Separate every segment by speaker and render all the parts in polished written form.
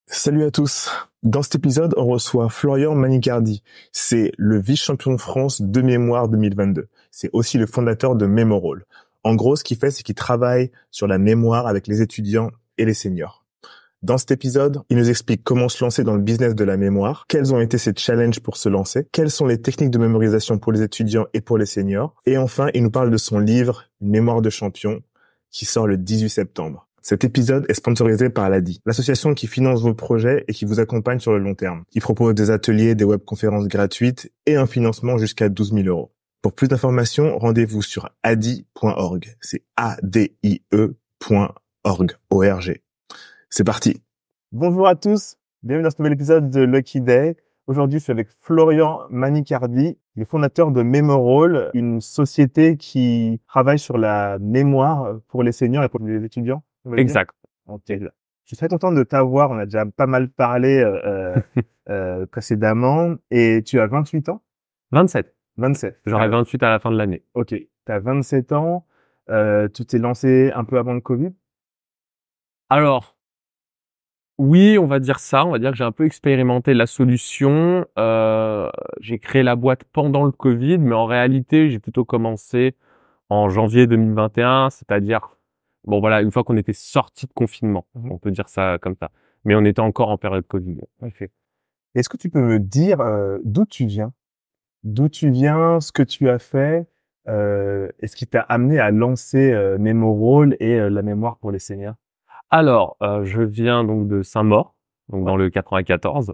Speaker 1: Salut à tous. Dans cet épisode, on reçoit Florian Manicardi. C'est le vice-champion de France de mémoire 2022. C'est aussi le fondateur de Memorole. En gros, ce qu'il fait, c'est qu'il travaille sur la mémoire avec les étudiants et les seniors. Dans cet épisode, il nous explique comment se lancer dans le business de la mémoire, quels ont été ses challenges pour se lancer, quelles sont les techniques de mémorisation pour les étudiants et pour les seniors. Et enfin, il nous parle de son livre, Une mémoire de champion, qui sort le 18 septembre. Cet épisode est sponsorisé par l'ADI, l'association qui finance vos projets et qui vous accompagne sur le long terme. Il propose des ateliers, des webconférences gratuites et un financement jusqu'à 12 000 euros. Pour plus d'informations, rendez-vous sur adi.org. C'est ADIE.org. O-R-G. C'est parti. Bonjour à tous. Bienvenue dans ce nouvel épisode de Lucky Day. Aujourd'hui, je suis avec Florian Manicardi, le fondateur de Memorole, une société qui travaille sur la mémoire pour les seniors et pour les étudiants.
Speaker 2: Exact.
Speaker 1: Ok. Je suis très content de t'avoir. On a déjà pas mal parlé précédemment. Et tu as 28 ans?
Speaker 2: 27.
Speaker 1: 27.
Speaker 2: J'aurai 28 à la fin de l'année.
Speaker 1: Ok. Tu as 27 ans. Tu t'es lancé un peu avant le Covid?
Speaker 2: Alors, oui, on va dire ça. On va dire que j'ai un peu expérimenté la solution. J'ai créé la boîte pendant le Covid, mais en réalité, j'ai plutôt commencé en janvier 2021, c'est-à-dire, bon voilà, une fois qu'on était sorti de confinement. On peut dire ça comme ça. Mais on était encore en période Covid.
Speaker 1: Ok. Est-ce que tu peux me dire d'où tu viens? D'où tu viens, ce que tu as fait, et ce qui t'a amené à lancer Memorole et la mémoire pour les seniors?
Speaker 2: Alors, je viens donc de Saint-Maur, donc dans le 94.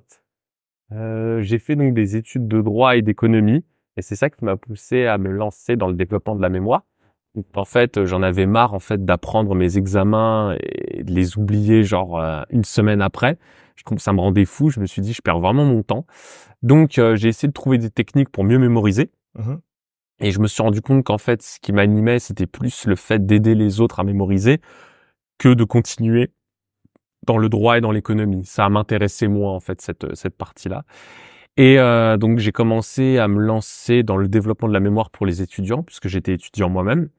Speaker 2: J'ai fait donc des études de droit et d'économie, et c'est ça qui m'a poussé à me lancer dans le développement de la mémoire. Donc, en fait, j'en avais marre en fait d'apprendre mes examens et de les oublier genre une semaine après. Je trouve que ça me rendait fou. Je me suis dit, je perds vraiment mon temps. Donc, j'ai essayé de trouver des techniques pour mieux mémoriser. Et je me suis rendu compte qu'en fait, ce qui m'animait, c'était plus le fait d'aider les autres à mémoriser que de continuer dans le droit et dans l'économie. Ça m'intéressait moins en fait cette partie-là. Et donc j'ai commencé à me lancer dans le développement de la mémoire pour les étudiants, puisque j'étais étudiant moi-même.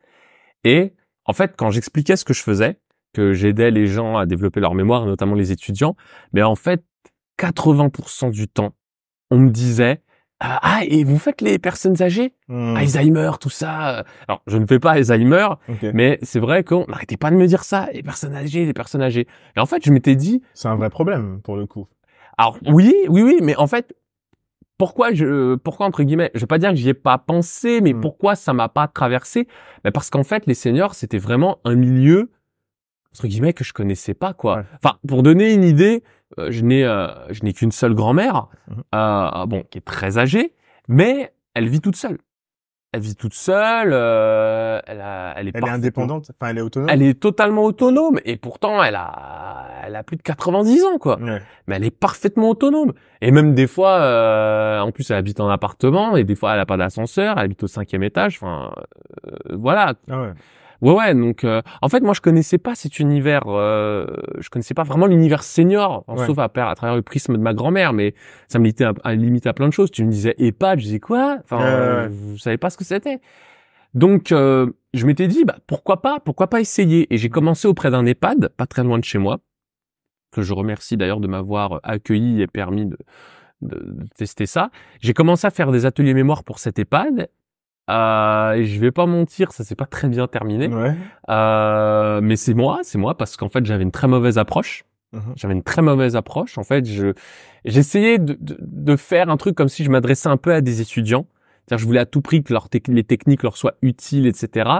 Speaker 2: Et en fait, quand j'expliquais ce que je faisais, que j'aidais les gens à développer leur mémoire, notamment les étudiants, mais en fait, 80% du temps, on me disait ah, et vous faites les personnes âgées, Alzheimer, tout ça. Alors, je ne fais pas Alzheimer, mais c'est vrai qu'on n'arrêtait pas de me dire ça, les personnes âgées, les personnes âgées. Et en fait, je m'étais dit,
Speaker 1: C'est un vrai problème pour le coup.
Speaker 2: alors oui, mais en fait, pourquoi entre guillemets, je vais pas dire que j'y ai pas pensé, mais pourquoi ça m'a pas traversé? Ben parce qu'en fait, les seniors, c'était vraiment un milieu entre guillemets que je connaissais pas quoi.
Speaker 1: Ouais.
Speaker 2: Enfin, pour donner une idée, je n'ai qu'une seule grand-mère, bon, qui est très âgée, mais elle vit toute seule. Elle vit toute seule, elle est
Speaker 1: Elle est indépendante, enfin elle est autonome.
Speaker 2: Elle est totalement autonome et pourtant elle a plus de 90 ans quoi.
Speaker 1: Ouais.
Speaker 2: Mais elle est parfaitement autonome. Et même des fois, en plus elle habite en appartement et des fois elle a pas d'ascenseur, elle habite au 5e étage. Enfin, voilà.
Speaker 1: Ah ouais.
Speaker 2: Ouais. Donc, en fait, moi je connaissais pas cet univers. Je connaissais pas vraiment l'univers senior, sauf à travers le prisme de ma grand-mère. Mais ça me limitait à plein de choses. Tu me disais EHPAD, je disais quoi? Enfin, je savais pas ce que c'était. Donc, je m'étais dit, bah pourquoi pas essayer. Et j'ai commencé auprès d'un EHPAD, pas très loin de chez moi, que je remercie d'ailleurs de m'avoir accueilli et permis de tester ça. J'ai commencé à faire des ateliers mémoire pour cet EHPAD. Et je vais pas mentir, ça s'est pas très bien terminé.
Speaker 1: Ouais.
Speaker 2: Mais c'est moi parce qu'en fait j'avais une très mauvaise approche. J'avais une très mauvaise approche. En fait, j'essayais de faire un truc comme si je m'adressais un peu à des étudiants. C'est-à-dire, je voulais à tout prix que les techniques leur soient utiles, etc.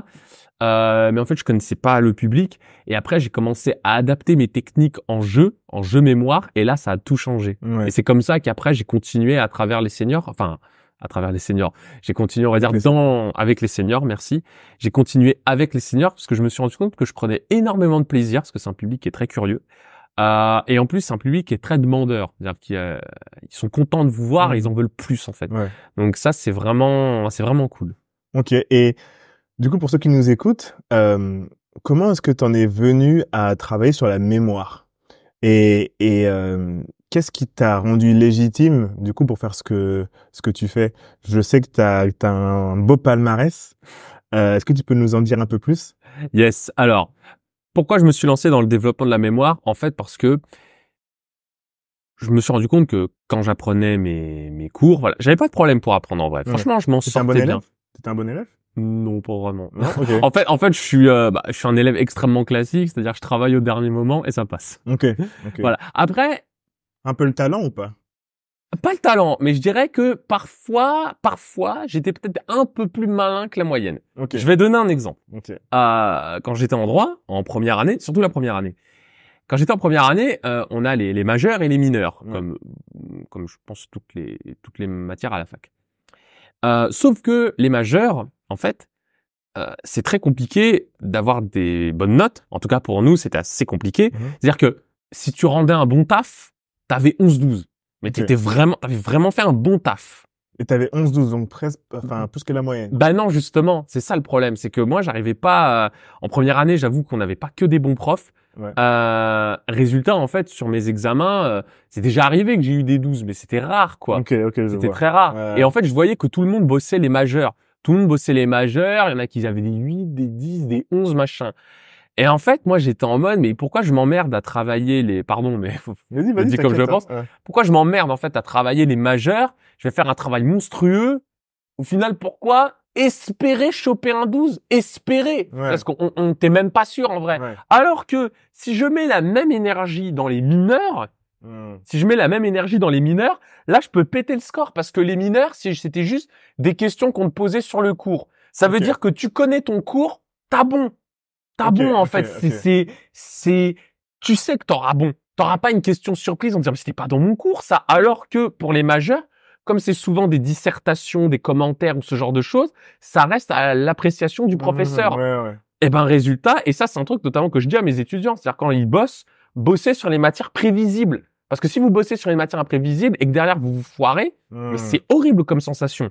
Speaker 2: Mais en fait, je connaissais pas le public. Et après, j'ai commencé à adapter mes techniques en jeu mémoire. Et là, ça a tout changé.
Speaker 1: Ouais.
Speaker 2: Et c'est comme ça qu'après, j'ai continué à travers les seniors. Enfin, à travers les seniors. J'ai continué, on va dire, avec les seniors, merci. J'ai continué avec les seniors parce que je me suis rendu compte que je prenais énormément de plaisir parce que c'est un public qui est très curieux. Et en plus, c'est un public qui est très demandeur. C'est-à-dire qu'ils ils sont contents de vous voir et ils en veulent plus, en fait.
Speaker 1: Ouais.
Speaker 2: Donc ça, c'est vraiment cool.
Speaker 1: Ok. Et du coup, pour ceux qui nous écoutent, comment est-ce que tu en es venu à travailler sur la mémoire? Et qu'est-ce qui t'a rendu légitime, du coup, pour faire ce que tu fais? Je sais que t'as un beau palmarès. Est-ce que tu peux nous en dire un peu plus?
Speaker 2: Yes. Alors, pourquoi je me suis lancé dans le développement de la mémoire? En fait, parce que je me suis rendu compte que quand j'apprenais mes cours, voilà, j'avais pas de problème pour apprendre en vrai. Franchement, je m'en
Speaker 1: T'étais un bon
Speaker 2: sortais bien.
Speaker 1: élève? T'étais un bon élève?
Speaker 2: Non, pas vraiment.
Speaker 1: Non? Ok.
Speaker 2: En fait, je suis un élève extrêmement classique, c'est-à-dire que je travaille au dernier moment et ça passe.
Speaker 1: Ok.
Speaker 2: Voilà. Après,
Speaker 1: Un peu le talent ou pas?
Speaker 2: pas le talent, mais je dirais que parfois, j'étais peut-être un peu plus malin que la moyenne.
Speaker 1: Ok.
Speaker 2: Je vais donner un exemple.
Speaker 1: Ok.
Speaker 2: Quand j'étais en droit, en première année, surtout la première année. Quand j'étais en première année, on a les majeurs et les mineurs,
Speaker 1: Ouais.
Speaker 2: comme je pense toutes les matières à la fac. Sauf que les majeurs, en fait, c'est très compliqué d'avoir des bonnes notes. En tout cas, pour nous, c'était assez compliqué. C'est-à-dire que si tu rendais un bon taf, t'avais 11-12. Mais
Speaker 1: Ok.
Speaker 2: t'avais vraiment fait un bon taf.
Speaker 1: Et t'avais 11-12, donc presque, enfin, plus que la moyenne.
Speaker 2: Bah non, justement, c'est ça le problème. C'est que moi, j'arrivais pas, en première année, j'avoue qu'on n'avait pas que des bons profs.
Speaker 1: Ouais.
Speaker 2: Résultat, en fait, sur mes examens, c'est déjà arrivé que j'ai eu des 12, mais c'était rare, quoi.
Speaker 1: Ok, je
Speaker 2: C'était
Speaker 1: vois.
Speaker 2: très rare.
Speaker 1: Ouais.
Speaker 2: Et en fait, je voyais que tout le monde bossait les majeurs. Tout le monde bossait les majeurs. Il y en a qui avaient des 8, des 10, des 11, machin. Et en fait, moi, j'étais en mode, mais pourquoi je m'emmerde à travailler les, pardon, mais
Speaker 1: Vas-y,
Speaker 2: je dis comme je
Speaker 1: t'inquiète,
Speaker 2: pense.
Speaker 1: hein. Ouais.
Speaker 2: Pourquoi je m'emmerde, en fait, à travailler les majeurs? Je vais faire un travail monstrueux. Au final, pourquoi espérer choper un 12? Espérer.
Speaker 1: Ouais.
Speaker 2: Parce qu'on t'es même pas sûr, en vrai.
Speaker 1: Ouais.
Speaker 2: Alors que si je mets la même énergie dans les mineurs, là, je peux péter le score parce que les mineurs, si c'était juste des questions qu'on te posait sur le cours, ça veut
Speaker 1: Ok.
Speaker 2: dire que tu connais ton cours, t'as bon. T'as
Speaker 1: Ok,
Speaker 2: bon, en
Speaker 1: ok,
Speaker 2: fait.
Speaker 1: ok.
Speaker 2: Tu sais que t'auras bon. T'auras pas une question surprise en disant, mais c'était pas dans mon cours, ça. Alors que pour les majeurs, comme c'est souvent des dissertations, des commentaires ou ce genre de choses, ça reste à l'appréciation du professeur.
Speaker 1: Ouais.
Speaker 2: Et ben, résultat, et ça, c'est un truc notamment que je dis à mes étudiants, c'est-à-dire quand ils bossez sur les matières prévisibles. Parce que si vous bossez sur les matières imprévisibles et que derrière vous vous foirez, mais c'est horrible comme sensation.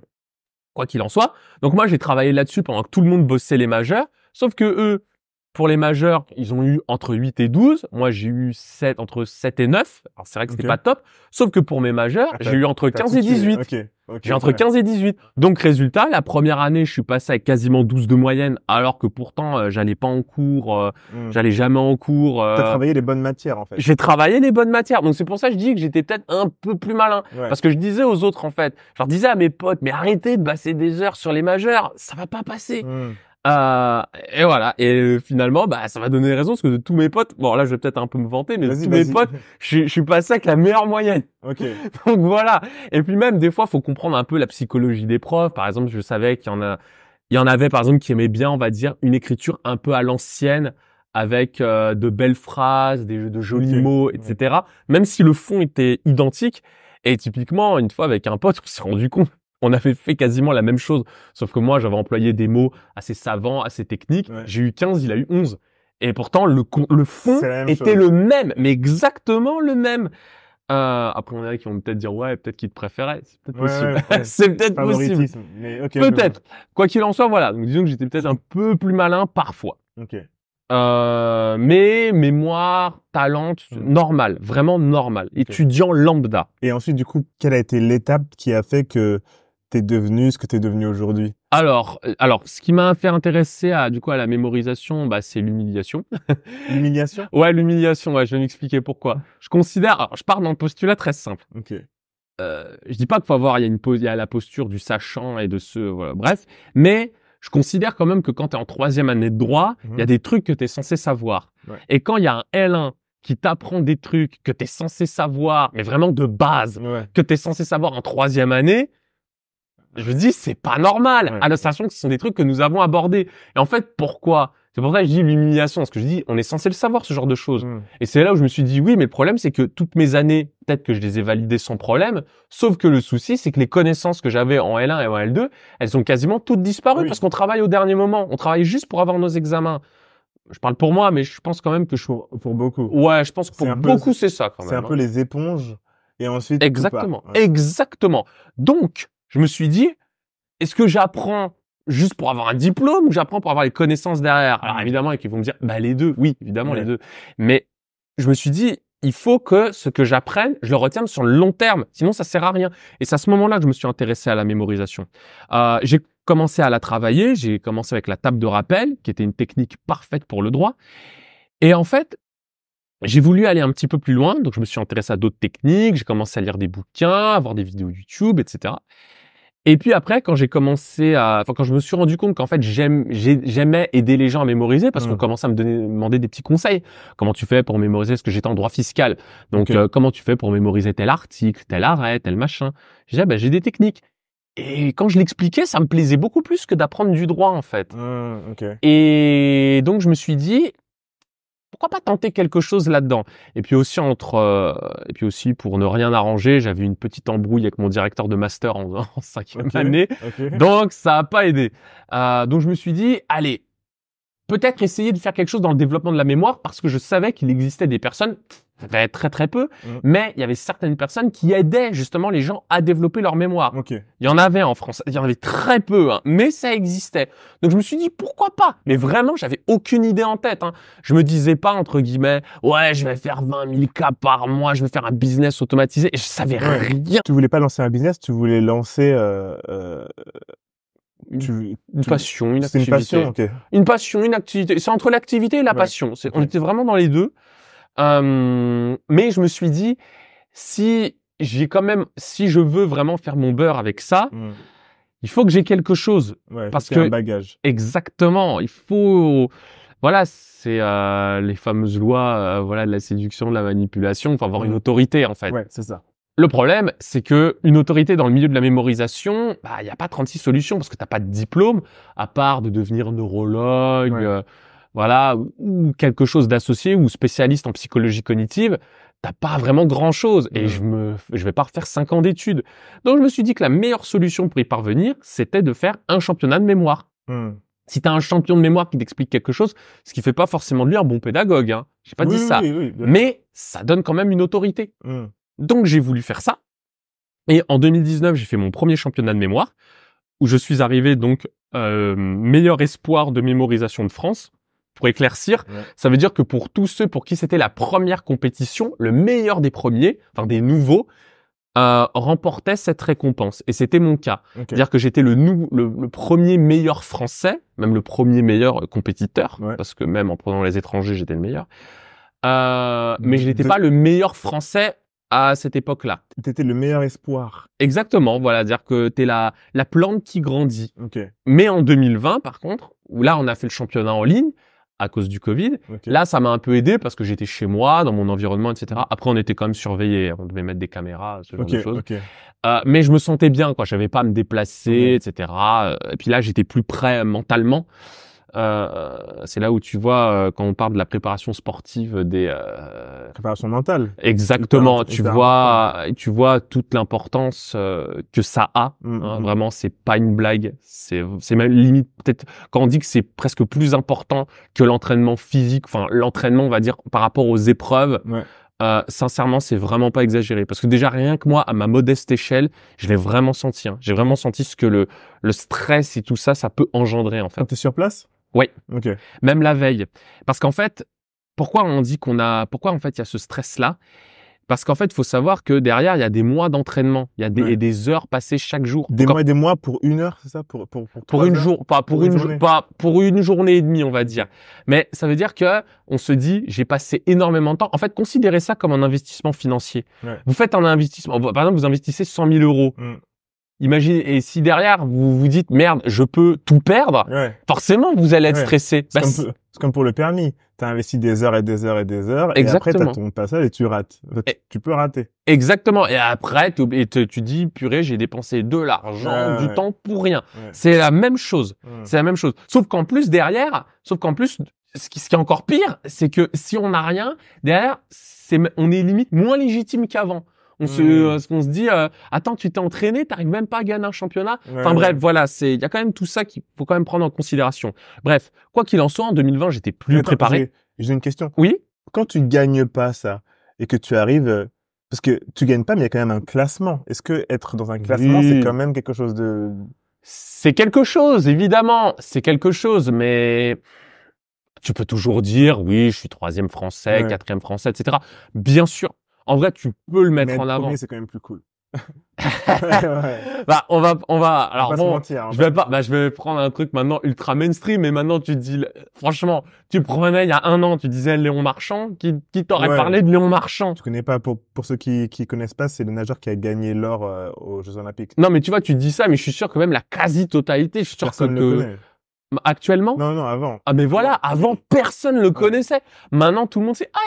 Speaker 2: Quoi qu'il en soit. Donc moi, j'ai travaillé là-dessus pendant que tout le monde bossait les majeurs. Sauf que eux, pour les majeurs, ils ont eu entre 8 et 12. Moi, j'ai eu entre 7 et 9. Alors, c'est vrai que c'était pas top. Sauf que pour mes majeurs, j'ai eu entre 15 et 18. J'ai entre 15 et 18. Donc, résultat, la première année, je suis passé avec quasiment 12 de moyenne, alors que pourtant, j'allais pas en cours, j'allais jamais en cours.
Speaker 1: T'as travaillé les bonnes matières, en fait.
Speaker 2: J'ai travaillé les bonnes matières. Donc, c'est pour ça que je dis que j'étais peut-être un peu plus malin.
Speaker 1: Ouais.
Speaker 2: Parce que je disais aux autres, en fait, je leur disais à mes potes, mais arrêtez de passer des heures sur les majeurs, ça va pas passer. Et voilà. Et finalement, ça m'a donné raison parce que de tous mes potes, bon là je vais peut-être un peu me vanter, mais de tous mes potes, je suis passé avec la meilleure moyenne.
Speaker 1: Ok.
Speaker 2: Donc voilà. Et puis même des fois, faut comprendre un peu la psychologie des profs. Par exemple, je savais qu'il y en avait par exemple qui aimaient bien, on va dire, une écriture un peu à l'ancienne, avec de belles phrases, de jolis mots, etc. Même si le fond était identique. Et typiquement, une fois avec un pote, on s'est rendu compte. On avait fait quasiment la même chose, sauf que moi, j'avais employé des mots assez savants, assez techniques.
Speaker 1: Ouais.
Speaker 2: J'ai eu 15, il a eu 11. Et pourtant, le fond était
Speaker 1: chose.
Speaker 2: le même, mais exactement le même. Après, on a qui vont peut-être dire, ouais, peut-être qu'il te préférait. C'est peut-être possible.
Speaker 1: Ouais.
Speaker 2: C'est peut-être possible.
Speaker 1: Mais
Speaker 2: Peut-être. Quoi qu'il en soit, voilà. Donc, disons que j'étais peut-être un peu plus malin parfois.
Speaker 1: Ok.
Speaker 2: Mais mémoire, talent, normal. Vraiment normal. Étudiant lambda.
Speaker 1: Et ensuite, du coup, quelle a été l'étape qui a fait que t'es devenu ce que t'es devenu aujourd'hui?
Speaker 2: Alors, ce qui m'a fait intéresser à la mémorisation, c'est l'humiliation.
Speaker 1: L'humiliation?
Speaker 2: Ouais, l'humiliation. Ouais, je vais m'expliquer pourquoi. Je pars d'un postulat très simple.
Speaker 1: Ok.
Speaker 2: Je dis pas qu'il faut avoir, il y a la posture du sachant et de voilà, bref. Mais je considère quand même que quand t'es en 3e année de droit, il y a des trucs que t'es censé savoir.
Speaker 1: Ouais.
Speaker 2: Et quand il y a un L1 qui t'apprend des trucs que t'es censé savoir, mais vraiment de base, que t'es censé savoir en 3e année, je dis, c'est pas normal. À la station, ce sont des trucs que nous avons abordés. Et en fait, pourquoi? C'est pour ça que je dis l'humiliation. Parce que je dis, on est censé le savoir, ce genre de choses. Et c'est là où je me suis dit, oui, mais le problème, c'est que toutes mes années, peut-être que je les ai validées sans problème. Sauf que le souci, c'est que les connaissances que j'avais en L1 et en L2, elles ont quasiment toutes disparu parce qu'on travaille au dernier moment. On travaille juste pour avoir nos examens. Je parle pour moi, mais je pense quand même que
Speaker 1: pour beaucoup.
Speaker 2: Ouais, je pense que pour beaucoup, c'est ça quand même.
Speaker 1: C'est un peu les éponges. Et ensuite,
Speaker 2: exactement. Exactement. Donc, je me suis dit, est-ce que j'apprends juste pour avoir un diplôme ou j'apprends pour avoir les connaissances derrière? Alors évidemment, ils vont me dire, les deux. Oui, évidemment, les deux. Mais je me suis dit, il faut que ce que j'apprenne, je le retienne sur le long terme. Sinon, ça sert à rien. Et c'est à ce moment-là que je me suis intéressé à la mémorisation. J'ai commencé à la travailler. J'ai commencé avec la table de rappel, qui était une technique parfaite pour le droit. Et en fait, j'ai voulu aller un petit peu plus loin, donc je me suis intéressé à d'autres techniques, j'ai commencé à lire des bouquins, à voir des vidéos YouTube, etc. Et puis après, quand je me suis rendu compte qu'en fait j'aimais aider les gens à mémoriser, parce qu'on commençait à me demander des petits conseils. Comment tu fais pour mémoriser, parce que j'étais en droit fiscal. Donc comment tu fais pour mémoriser tel article, tel arrêt, tel machin. J'ai dit, j'ai des techniques. Et quand je l'expliquais, ça me plaisait beaucoup plus que d'apprendre du droit en fait. Et donc je me suis dit, pourquoi pas tenter quelque chose là-dedans? Et puis aussi pour ne rien arranger, j'avais une petite embrouille avec mon directeur de master en cinquième année, donc ça a pas aidé. Donc je me suis dit, allez, peut-être essayer de faire quelque chose dans le développement de la mémoire, parce que je savais qu'il existait des personnes, très très peu, mais il y avait certaines personnes qui aidaient justement les gens à développer leur mémoire. Il y en avait en France, il y en avait très peu, hein, mais ça existait. Donc je me suis dit, pourquoi pas? Mais vraiment, j'avais aucune idée en tête. Hein. Je me disais pas, entre guillemets, ouais, je vais faire 20 000 cas par mois, je vais faire un business automatisé. Et je savais rien.
Speaker 1: Tu voulais pas lancer un business, tu voulais lancer
Speaker 2: une passion, une
Speaker 1: c'est
Speaker 2: activité.
Speaker 1: une passion, ok.
Speaker 2: Une passion, une activité. C'est entre l'activité et la passion. On était vraiment dans les deux. Mais je me suis dit, si je veux vraiment faire mon beurre avec ça, il faut que j'ai quelque chose.
Speaker 1: Parce que un bagage.
Speaker 2: Exactement. Il faut, voilà, c'est les fameuses lois, de la séduction, de la manipulation. Il faut avoir une autorité en fait.
Speaker 1: Ouais, c'est ça.
Speaker 2: Le problème, c'est que une autorité dans le milieu de la mémorisation, il y a pas 36 solutions, parce que t'as pas de diplôme, à part de devenir neurologue, ou quelque chose d'associé ou spécialiste en psychologie cognitive. T'as pas vraiment grand chose. Et je vais pas refaire 5 ans d'études. Donc je me suis dit que la meilleure solution pour y parvenir, c'était de faire un championnat de mémoire. Si t'as un champion de mémoire qui t'explique quelque chose, ce qui fait pas forcément de lui un bon pédagogue, hein. J'ai pas dit ça. Mais ça donne quand même une autorité. Donc j'ai voulu faire ça. Et en 2019, j'ai fait mon premier championnat de mémoire, où je suis arrivé donc meilleur espoir de mémorisation de France. Pour éclaircir, ça veut dire que pour tous ceux pour qui c'était la première compétition, le meilleur des premiers, enfin des nouveaux, remportait cette récompense. Et c'était mon cas. C'est-à-dire que j'étais le premier meilleur français, même le premier meilleur compétiteur, parce que même en prenant les étrangers, j'étais le meilleur. Mais je n'étais pas le meilleur français à cette époque-là.
Speaker 1: T'étais le meilleur espoir.
Speaker 2: Exactement, voilà, dire que t'es la plante qui grandit. Mais en 2020, par contre, où là on a fait le championnat en ligne à cause du Covid, là ça m'a un peu aidé parce que j'étais chez moi, dans mon environnement, etc. Après on était quand même surveillés, on devait mettre des caméras, ce genre de choses. Mais je me sentais bien, quoi. J'avais pas à me déplacer, etc. Et puis là j'étais plus prêt mentalement. C'est là où tu vois quand on parle de la préparation sportive
Speaker 1: préparation mentale.
Speaker 2: Exactement. Tu vois toute l'importance que ça a. Vraiment, c'est pas une blague. C'est même limite peut-être quand on dit que c'est presque plus important que l'entraînement physique. Enfin, l'entraînement, on va dire, par rapport aux épreuves. Sincèrement, c'est vraiment pas exagéré. Parce que déjà, rien que moi, à ma modeste échelle, je l'ai vraiment senti. Hein. J'ai vraiment senti ce que le stress et tout ça, ça peut engendrer en fait.
Speaker 1: Quand t'es sur place?
Speaker 2: Oui. Même la veille. Parce qu'en fait, pourquoi en fait il y a ce stress-là? Parce qu'en fait, il faut savoir que derrière, il y a des mois d'entraînement. Il y a des heures passées chaque jour.
Speaker 1: Mois et des mois pour une heure, c'est ça? Pour
Speaker 2: une journée et demie, on va dire. Mais ça veut dire que on se dit, j'ai passé énormément de temps. En fait, considérez ça comme un investissement financier. Vous faites un investissement. Par exemple, vous investissez 100 000 euros. Imaginez, et si derrière vous vous dites merde, je peux tout perdre, forcément vous allez être stressé.
Speaker 1: C'est comme pour le permis. T'as investi des heures et des heures et des heures, et après t'as ton passage et tu rates. Tu peux rater.
Speaker 2: Exactement. Et après, tu dis purée, j'ai dépensé de l'argent, du temps pour rien. C'est la même chose. C'est la même chose. Sauf qu'en plus, ce qui est encore pire, c'est que si on n'a rien derrière, on est limite moins légitime qu'avant. On se dit, attends, tu t'es entraîné, t'arrives même pas à gagner un championnat. Enfin bref, voilà, il y a quand même tout ça qu'il faut quand même prendre en considération. Bref, quoi qu'il en soit, en 2020, j'étais plus préparé.
Speaker 1: J'ai une question.
Speaker 2: Oui.
Speaker 1: Quand tu gagnes pas ça et que tu arrives, parce que tu gagnes pas, mais il y a quand même un classement. Est-ce que être dans un classement, c'est quand même quelque chose de...
Speaker 2: C'est quelque chose, évidemment. C'est quelque chose, mais tu peux toujours dire, oui, je suis 3e français, 4e français, etc. Bien sûr. En vrai, tu peux le mettre en avant.
Speaker 1: Premier, c'est quand même plus cool. Ouais.
Speaker 2: Bah, on va,
Speaker 1: On
Speaker 2: alors
Speaker 1: va pas se
Speaker 2: bon,
Speaker 1: mentir, hein.
Speaker 2: je vais prendre un truc maintenant ultra mainstream, mais maintenant tu te dis, franchement, tu prenais il y a un an, tu disais Léon Marchand, qui t'aurait
Speaker 1: Ouais.
Speaker 2: parlé de Léon Marchand?
Speaker 1: Tu connais pas, pour ceux qui connaissent pas, c'est le nageur qui a gagné l'or aux Jeux Olympiques.
Speaker 2: Non, mais tu vois, tu dis ça, mais je suis sûr que même la quasi-totalité, je suis sûr
Speaker 1: Personne ne le connaît.
Speaker 2: actuellement.
Speaker 1: Non, non, avant.
Speaker 2: Ah, mais voilà, avant, personne le connaissait. Maintenant, tout le monde sait, ah,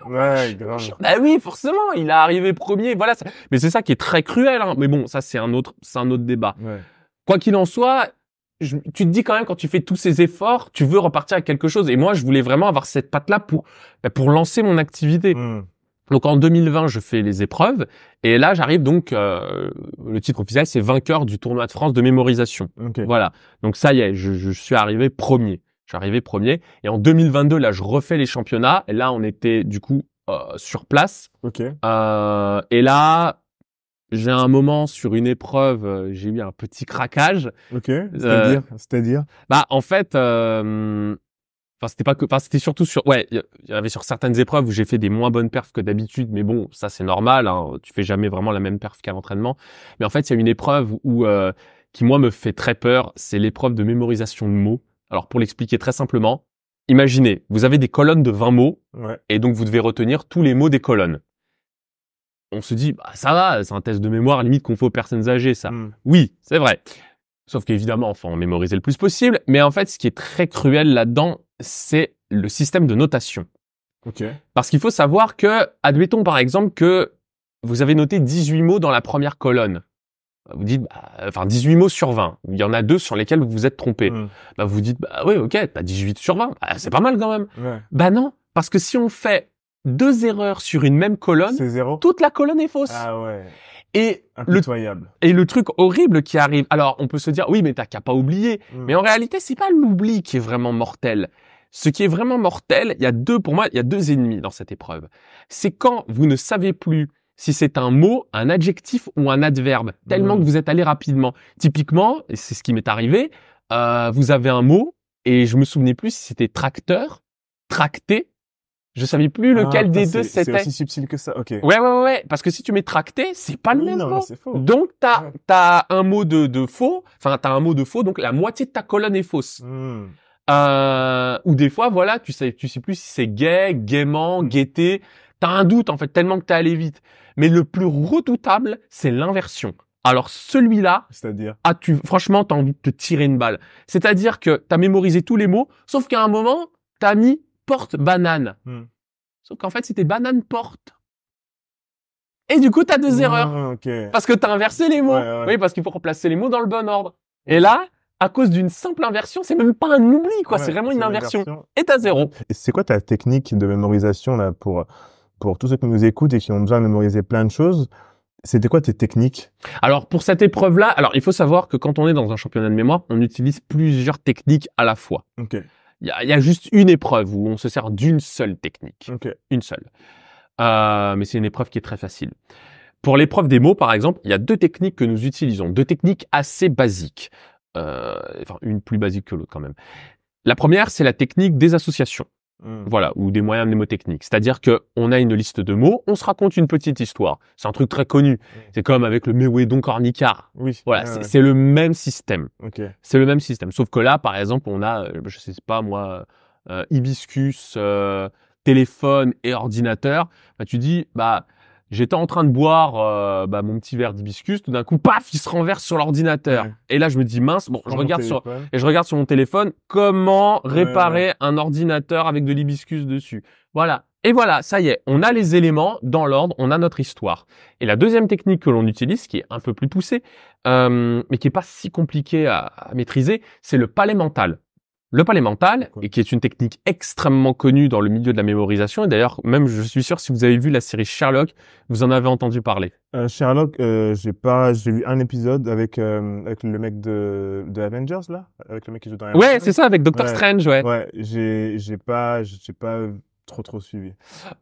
Speaker 1: Ouais, grave.
Speaker 2: bah oui, forcément, il est arrivé premier, voilà. Mais c'est ça qui est très cruel, hein. Mais bon, ça, c'est un autre débat.
Speaker 1: Ouais.
Speaker 2: Quoi qu'il en soit, tu te dis quand même, quand tu fais tous ces efforts, tu veux repartir avec quelque chose. Et moi, je voulais vraiment avoir cette patte-là pour lancer mon activité.
Speaker 1: Mm.
Speaker 2: Donc, en 2020, je fais les épreuves. Et là, j'arrive donc, le titre officiel, c'est vainqueur du tournoi de France de mémorisation.
Speaker 1: Ok.
Speaker 2: Voilà. Donc, ça y est, je suis arrivé premier. Je suis arrivé premier. Et en 2022, là, je refais les championnats. Et là, on était, du coup, sur place.
Speaker 1: Ok.
Speaker 2: Et là, j'ai un moment sur une épreuve, j'ai eu un petit craquage.
Speaker 1: Ok. C'est-à-dire.
Speaker 2: Bah, en fait, enfin, c'était surtout il y avait sur certaines épreuves où j'ai fait des moins bonnes perfs que d'habitude, mais bon, ça c'est normal, hein, tu fais jamais vraiment la même perf qu'à l'entraînement. Mais en fait, il y a une épreuve qui moi me fait très peur, c'est l'épreuve de mémorisation de mots. Alors pour l'expliquer très simplement, imaginez, vous avez des colonnes de 20 mots,
Speaker 1: Ouais.
Speaker 2: et donc vous devez retenir tous les mots des colonnes. On se dit, bah ça va, c'est un test de mémoire limite qu'on fait aux personnes âgées, ça.
Speaker 1: Mm.
Speaker 2: Oui, c'est vrai. Sauf qu'évidemment, faut en mémoriser le plus possible. Mais en fait, ce qui est très cruel là-dedans, c'est le système de notation.
Speaker 1: Ok.
Speaker 2: Parce qu'il faut savoir que, admettons par exemple que vous avez noté 18 mots dans la première colonne. Vous dites, 18 mots sur 20. Il y en a 2 sur lesquels vous vous êtes trompé.
Speaker 1: Mm.
Speaker 2: Bah, vous dites, bah oui, ok, t'as 18 sur 20. Bah, c'est pas mal quand même.
Speaker 1: Ouais.
Speaker 2: Bah non, parce que si on fait 2 erreurs sur une même colonne,
Speaker 1: C'est zéro.
Speaker 2: toute la colonne est fausse.
Speaker 1: Ah ouais.
Speaker 2: Et
Speaker 1: Impitoyable.
Speaker 2: le truc horrible qui arrive, alors on peut se dire, oui, mais t'as qu'à pas oublier.
Speaker 1: Mm.
Speaker 2: Mais en réalité, c'est pas l'oubli qui est vraiment mortel. Ce qui est vraiment mortel, pour moi, il y a 2 ennemis dans cette épreuve. C'est quand vous ne savez plus si c'est un mot, un adjectif ou un adverbe, tellement que vous êtes allé rapidement. Typiquement, et c'est ce qui m'est arrivé, vous avez un mot et je me souvenais plus si c'était tracteur, tracté. Je savais plus lequel des deux c'était.
Speaker 1: C'est aussi subtil que ça. Ok.
Speaker 2: Ouais. Parce que si tu mets tracté, c'est pas le même
Speaker 1: non,
Speaker 2: mot.
Speaker 1: c'est faux.
Speaker 2: Donc, t'as un mot de faux. Enfin, t'as un mot de faux. Donc, la moitié de ta colonne est fausse.
Speaker 1: Mm.
Speaker 2: Ou des fois, voilà, tu sais plus si c'est gai, gaiement, gaieté. T'as un doute, en fait, tellement que t'es allé vite. Mais le plus redoutable, c'est l'inversion. Alors, celui-là,
Speaker 1: C'est-à-dire.
Speaker 2: franchement, t'as envie de te tirer une balle. C'est-à-dire que t'as mémorisé tous les mots, sauf qu'à un moment, t'as mis porte banane.
Speaker 1: Mm.
Speaker 2: Sauf qu'en fait, c'était banane porte. Et du coup, t'as 2 erreurs.
Speaker 1: Ok.
Speaker 2: Parce que t'as inversé les mots.
Speaker 1: Ouais.
Speaker 2: Oui, parce qu'il faut remplacer les mots dans le bon ordre. Et là, à cause d'une simple inversion, c'est même pas un oubli, quoi.
Speaker 1: Ouais,
Speaker 2: c'est vraiment une inversion. Et t'as 0.
Speaker 1: Et c'est quoi ta technique de mémorisation là pour tous ceux qui nous écoutent et qui ont besoin de mémoriser plein de choses? C'était quoi tes techniques?
Speaker 2: Alors, pour cette épreuve-là, il faut savoir que quand on est dans un championnat de mémoire, on utilise plusieurs techniques à la fois.
Speaker 1: Ok.
Speaker 2: Il y a juste une épreuve où on se sert d'une seule technique.
Speaker 1: Ok.
Speaker 2: Une seule. Mais c'est une épreuve qui est très facile. Pour l'épreuve des mots, par exemple, il y a 2 techniques que nous utilisons. 2 techniques assez basiques. Une plus basique que l'autre quand même. La première, c'est la technique des associations. Voilà, ou des moyens mnémotechniques. C'est-à-dire que on a une liste de mots, on se raconte une petite histoire. C'est un truc très connu. C'est comme avec le Méouédon cornicard.
Speaker 1: Oui.
Speaker 2: Voilà, c'est le même système.
Speaker 1: Ok.
Speaker 2: C'est le même système. Sauf que là, par exemple, on a, je sais pas moi, hibiscus, téléphone et ordinateur. Bah, tu dis, j'étais en train de boire mon petit verre d'hibiscus, tout d'un coup, paf, il se renverse sur l'ordinateur.
Speaker 1: Ouais.
Speaker 2: Et là, je me dis, mince, bon, je regarde sur mon téléphone comment réparer
Speaker 1: Ouais.
Speaker 2: un ordinateur avec de l'hibiscus dessus. Voilà. Et voilà, ça y est, on a les éléments dans l'ordre, on a notre histoire. Et la deuxième technique que l'on utilise, qui est un peu plus poussée, mais qui est pas si compliquée à maîtriser, c'est le palais mental. Le palais mental, et qui est une technique extrêmement connue dans le milieu de la mémorisation. Et d'ailleurs, même, je suis sûr, si vous avez vu la série Sherlock, vous en avez entendu parler.
Speaker 1: Sherlock, j'ai vu un épisode avec le mec de Avengers là, avec le mec qui joue dans Iron Man.
Speaker 2: Ouais, c'est ça, avec Doctor Strange, ouais.
Speaker 1: Ouais, j'ai pas trop suivi.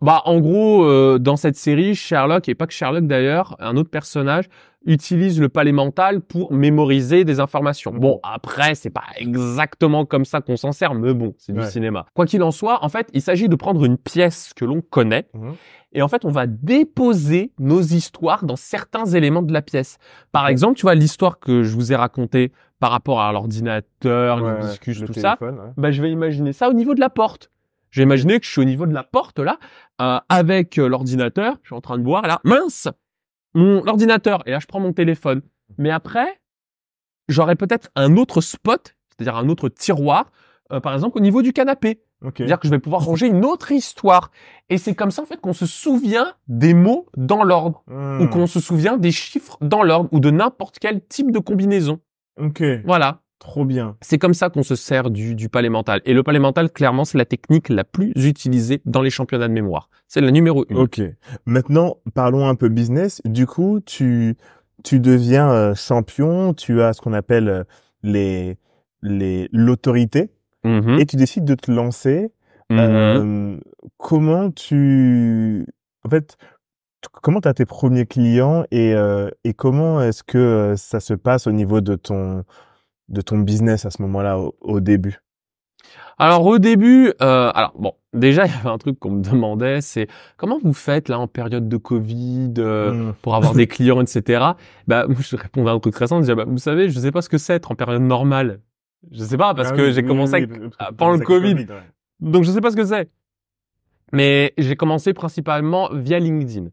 Speaker 2: Bah, en gros, dans cette série, Sherlock, et pas que Sherlock d'ailleurs, un autre personnage utilise le palais mental pour mémoriser des informations. Bon, après, c'est pas exactement comme ça qu'on s'en sert, mais bon, c'est du cinéma. Quoi qu'il en soit, en fait, il s'agit de prendre une pièce que l'on connaît, et en fait, on va déposer nos histoires dans certains éléments de la pièce. Par exemple, tu vois, l'histoire que je vous ai racontée par rapport à l'ordinateur, les discussions, tout ça, bah, je vais imaginer ça au niveau de la porte. Je vais imaginer que je suis au niveau de la porte, là, avec l'ordinateur, je suis en train de boire, là, mince, l'ordinateur, et là, je prends mon téléphone. Mais après, j'aurais peut-être un autre spot, c'est-à-dire un autre tiroir, par exemple, au niveau du canapé. C'est-à-dire que je vais pouvoir ranger une autre histoire. Et c'est comme ça, en fait, qu'on se souvient des mots dans l'ordre, ou qu'on se souvient des chiffres dans l'ordre, ou de n'importe quel type de combinaison. Voilà.
Speaker 1: Trop bien.
Speaker 2: C'est comme ça qu'on se sert du palais mental. Et le palais mental, clairement, c'est la technique la plus utilisée dans les championnats de mémoire. C'est la numéro 1.
Speaker 1: Ok. Maintenant, parlons un peu business. Du coup, tu deviens champion, tu as ce qu'on appelle l'autorité, et tu décides de te lancer. Comment comment t'as tes premiers clients et comment est-ce que ça se passe au niveau de ton business à ce moment-là, au début?
Speaker 2: Alors au début, bon, déjà il y avait un truc qu'on me demandait, c'est comment vous faites là en période de Covid pour avoir des clients, etc. Bah moi je répondais à un truc très simple, je disais, bah, vous savez, je sais pas ce que c'est être en période normale. Je sais pas parce que j'ai commencé pendant le Covid, donc je sais pas ce que c'est. Mais j'ai commencé principalement via LinkedIn.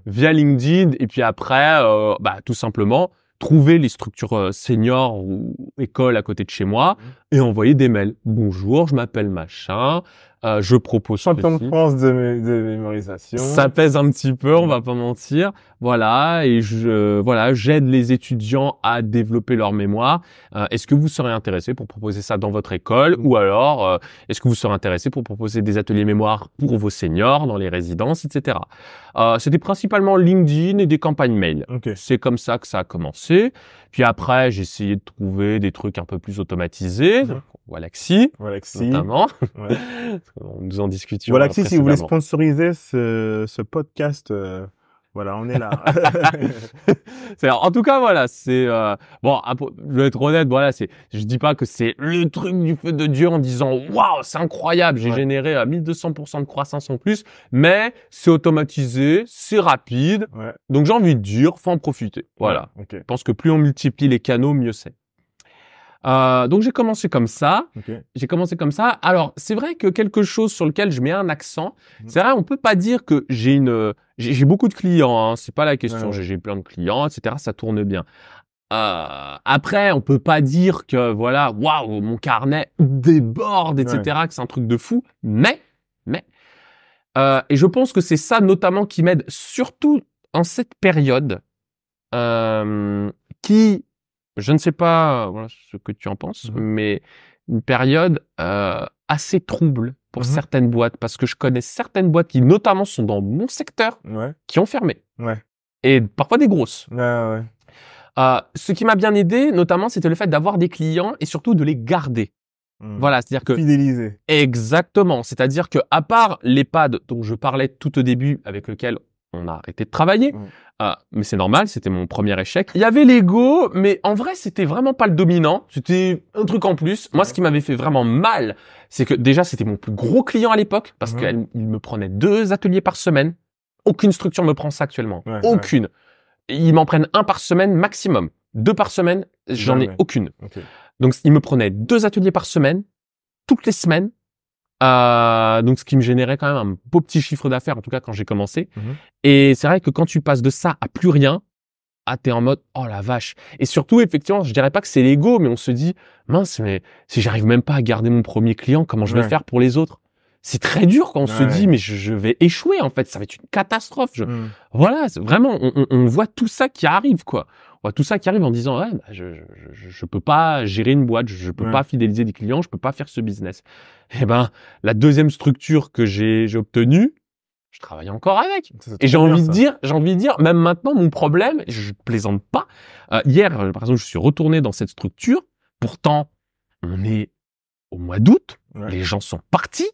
Speaker 2: Via LinkedIn, et puis après, bah, tout simplement, trouver les structures seniors ou écoles à côté de chez moi et envoyer des mails. Bonjour, je m'appelle machin, je propose
Speaker 1: champion de France de mémorisation.
Speaker 2: Ça pèse un petit peu, on va pas mentir. Voilà, et j'aide les étudiants à développer leur mémoire. Est-ce que vous serez intéressé pour proposer ça dans votre école, ou alors est-ce que vous serez intéressé pour proposer des ateliers mémoire pour vos seniors dans les résidences, etc. C'était principalement LinkedIn et des campagnes mail. C'est comme ça que ça a commencé. Puis après, j'ai essayé de trouver des trucs un peu plus automatisés. Wallaxy, notamment. Nous en discutions.
Speaker 1: Wallaxy, si vous voulez sponsoriser ce podcast, voilà, on est là.
Speaker 2: En tout cas, voilà, c'est bon. Je vais être honnête, voilà, je dis pas que c'est le truc du feu de Dieu en disant waouh, c'est incroyable, j'ai généré 1200% de croissance en plus, mais c'est automatisé, c'est rapide, donc j'ai envie de dire, faut en profiter. Voilà. Je pense que plus on multiplie les canaux, mieux c'est. Donc j'ai commencé comme ça. Alors c'est vrai que quelque chose sur lequel je mets un accent, c'est vrai, on peut pas dire que j'ai beaucoup de clients, hein, c'est pas la question. J'ai plein de clients, etc. Ça tourne bien. Après, on peut pas dire que voilà, waouh, mon carnet déborde, etc. Que c'est un truc de fou. Mais et je pense que c'est ça notamment qui m'aide surtout en cette période qui je ne sais pas voilà, ce que tu en penses, mais une période assez trouble pour certaines boîtes, parce que je connais certaines boîtes qui, notamment, sont dans mon secteur, qui ont fermé. Et parfois des grosses. Ce qui m'a bien aidé, notamment, c'était le fait d'avoir des clients et surtout de les garder. Voilà, c'est-à-dire que
Speaker 1: fidéliser.
Speaker 2: Exactement, c'est-à-dire que à part l'EHPAD dont je parlais tout au début, avec lequel on a arrêté de travailler, mais c'est normal, c'était mon premier échec. Il y avait l'ego, mais en vrai, c'était vraiment pas le dominant. C'était un truc en plus. Moi, ce qui m'avait fait vraiment mal, c'est que déjà, c'était mon plus gros client à l'époque, parce qu'il me prenait 2 ateliers par semaine. Aucune structure me prend ça actuellement. Aucune. Ils m'en prennent 1 par semaine maximum. 2 par semaine, j'en ai aucune. Donc, ils me prenaient 2 ateliers par semaine, toutes les semaines. Donc ce qui me générait quand même un beau petit chiffre d'affaires, en tout cas quand j'ai commencé. Et c'est vrai que quand tu passes de ça à plus rien, t'es en mode oh la vache. Et surtout, effectivement, je dirais pas que c'est l'ego, mais on se dit mince, mais si j'arrive même pas à garder mon premier client, comment je vais faire pour les autres? C'est très dur quand on se dit mais je vais échouer, en fait, ça va être une catastrophe. Voilà, c'est vraiment on voit tout ça qui arrive, quoi. On voit tout ça qui arrive en disant ouais, bah, je peux pas gérer une boîte, je peux pas fidéliser des clients, je peux pas faire ce business. Et ben la deuxième structure que j'ai obtenue, je travaille encore avec. Et j'ai envie de dire, même maintenant, mon problème, je plaisante pas. Hier, par exemple, je suis retourné dans cette structure. Pourtant, on est au mois d'août, les gens sont partis.